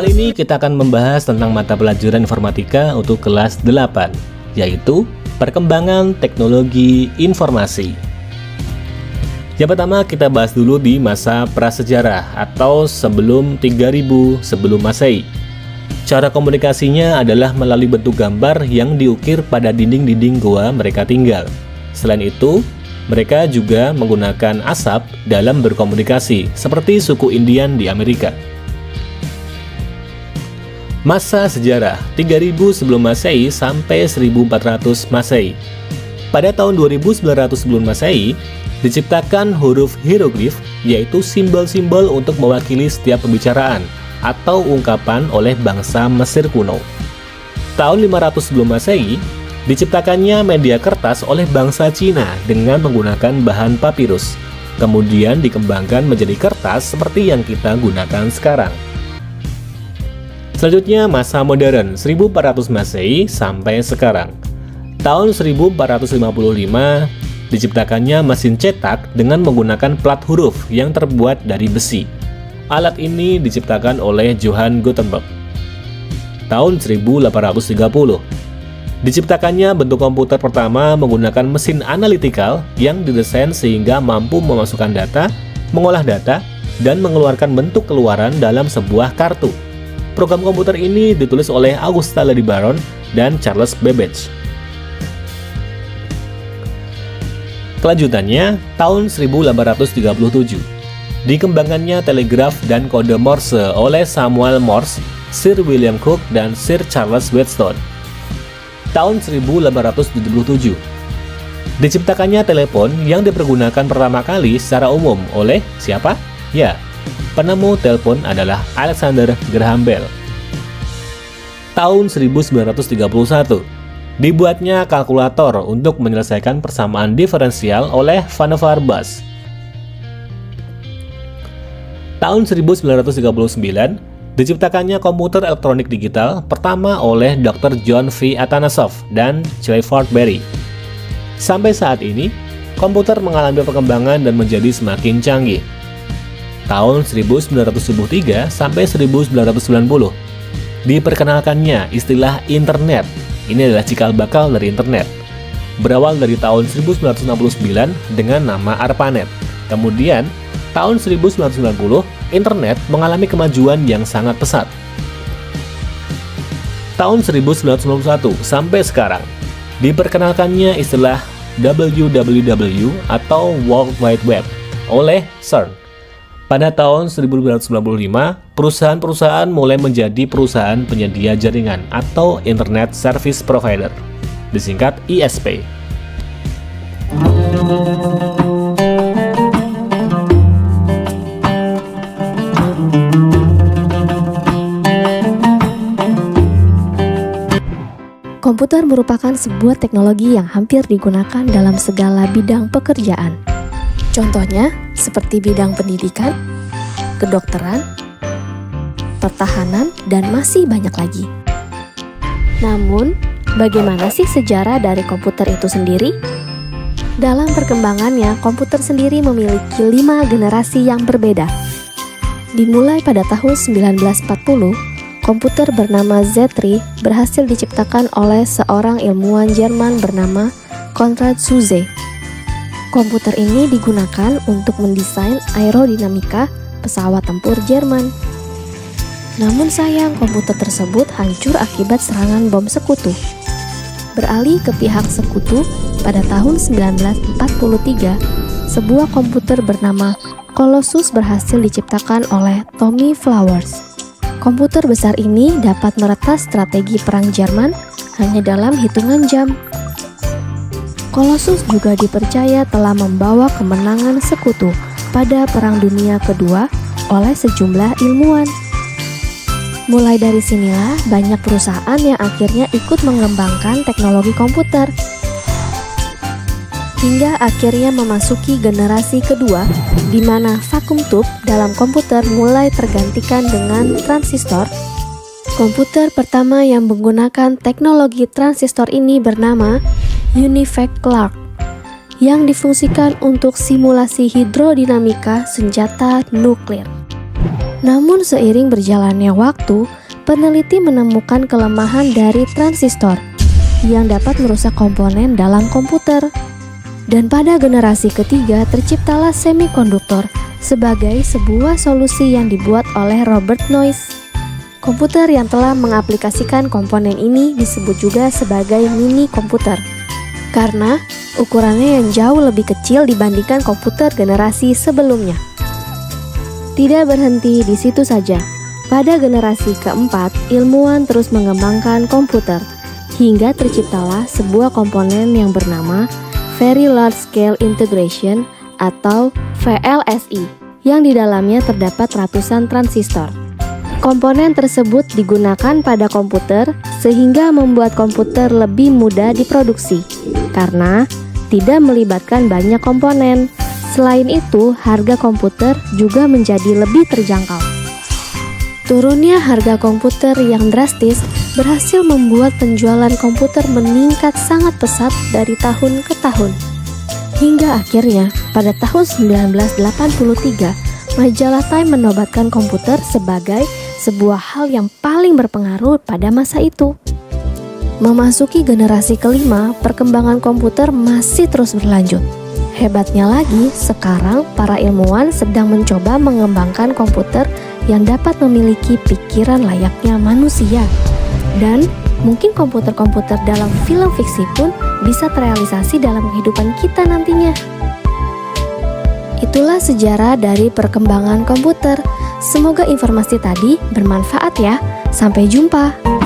Kali ini kita akan membahas tentang mata pelajaran informatika untuk kelas 8, yaitu perkembangan teknologi informasi. Yang pertama kita bahas dulu di masa prasejarah atau sebelum 3000 sebelum Masehi. Cara komunikasinya adalah melalui bentuk gambar yang diukir pada dinding-dinding goa mereka tinggal. Selain itu, mereka juga menggunakan asap dalam berkomunikasi, seperti suku Indian di Amerika. Masa sejarah 3000 sebelum Masehi sampai 1400 Masehi. Pada tahun 2900 sebelum Masehi, diciptakan huruf hieroglif, yaitu simbol-simbol untuk mewakili setiap pembicaraan atau ungkapan oleh bangsa Mesir kuno. Tahun 500 sebelum Masehi, diciptakannya media kertas oleh bangsa Cina dengan menggunakan bahan papirus. Kemudian dikembangkan menjadi kertas seperti yang kita gunakan sekarang. Selanjutnya masa modern 1400 Masehi sampai sekarang. Tahun 1455 diciptakannya mesin cetak dengan menggunakan plat huruf yang terbuat dari besi. Alat ini diciptakan oleh Johann Gutenberg. Tahun 1830 diciptakannya bentuk komputer pertama menggunakan mesin analitikal yang didesain sehingga mampu memasukkan data, mengolah data, dan mengeluarkan bentuk keluaran dalam sebuah kartu. Program komputer ini ditulis oleh Augusta Lady Baron dan Charles Babbage. Kelanjutannya, tahun 1837, dikembangkannya telegraf dan kode Morse oleh Samuel Morse, Sir William Cooke, dan Sir Charles Wheatstone. Tahun 1877, diciptakannya telepon yang dipergunakan pertama kali secara umum oleh siapa? Ya, penemu telepon adalah Alexander Graham Bell. Tahun 1931, dibuatnya kalkulator untuk menyelesaikan persamaan diferensial oleh Vannevar Bush. Tahun 1939, diciptakannya komputer elektronik digital pertama oleh Dr. John V. Atanasov dan Clifford Berry. Sampai saat ini, komputer mengalami perkembangan dan menjadi semakin canggih. Tahun 1973 sampai 1990, diperkenalkannya istilah internet. Ini adalah cikal bakal dari internet. Berawal dari tahun 1969 dengan nama ARPANET. Kemudian, tahun 1990, internet mengalami kemajuan yang sangat pesat. Tahun 1991 sampai sekarang, diperkenalkannya istilah WWW atau World Wide Web oleh CERN. Pada tahun 1995, perusahaan-perusahaan mulai menjadi perusahaan penyedia jaringan atau Internet Service Provider, disingkat ISP. Komputer merupakan sebuah teknologi yang hampir digunakan dalam segala bidang pekerjaan. Contohnya, seperti bidang pendidikan, kedokteran, pertahanan, dan masih banyak lagi. Namun, bagaimana sih sejarah dari komputer itu sendiri? Dalam perkembangannya, komputer sendiri memiliki 5 generasi yang berbeda. Dimulai pada tahun 1940, komputer bernama Z3 berhasil diciptakan oleh seorang ilmuwan Jerman bernama Konrad Zuse. Komputer ini digunakan untuk mendesain aerodinamika pesawat tempur Jerman. Namun sayang, komputer tersebut hancur akibat serangan bom sekutu. Beralih ke pihak sekutu, pada tahun 1943, sebuah komputer bernama Colossus berhasil diciptakan oleh Tommy Flowers. Komputer besar ini dapat meretas strategi perang Jerman hanya dalam hitungan jam. Colossus juga dipercaya telah membawa kemenangan sekutu pada Perang Dunia Kedua oleh sejumlah ilmuwan. Mulai dari sinilah banyak perusahaan yang akhirnya ikut mengembangkan teknologi komputer. Hingga akhirnya memasuki generasi kedua, di mana vacuum tube dalam komputer mulai tergantikan dengan transistor. Komputer pertama yang menggunakan teknologi transistor ini bernama Univac Clark, yang difungsikan untuk simulasi hidrodinamika senjata nuklir. Namun seiring berjalannya waktu, peneliti menemukan kelemahan dari transistor yang dapat merusak komponen dalam komputer. Dan pada generasi ketiga terciptalah semikonduktor sebagai sebuah solusi yang dibuat oleh Robert Noyce. Komputer yang telah mengaplikasikan komponen ini disebut juga sebagai mini komputer karena ukurannya yang jauh lebih kecil dibandingkan komputer generasi sebelumnya. Tidak berhenti di situ saja. Pada generasi keempat, ilmuwan terus mengembangkan komputer hingga terciptalah sebuah komponen yang bernama Very Large Scale Integration atau VLSI yang di dalamnya terdapat ratusan transistor. Komponen tersebut digunakan pada komputer sehingga membuat komputer lebih mudah diproduksi karena tidak melibatkan banyak komponen. Selain itu, harga komputer juga menjadi lebih terjangkau. Turunnya harga komputer yang drastis berhasil membuat penjualan komputer meningkat sangat pesat dari tahun ke tahun. Hingga akhirnya, pada tahun 1983, majalah Time menobatkan komputer sebagai sebuah hal yang paling berpengaruh pada masa itu. Memasuki generasi kelima, perkembangan komputer masih terus berlanjut. Hebatnya lagi, sekarang para ilmuwan sedang mencoba mengembangkan komputer yang dapat memiliki pikiran layaknya manusia. Dan mungkin komputer-komputer dalam film fiksi pun bisa terrealisasi dalam kehidupan kita nantinya. Itulah sejarah dari perkembangan komputer. Semoga informasi tadi bermanfaat ya. Sampai jumpa.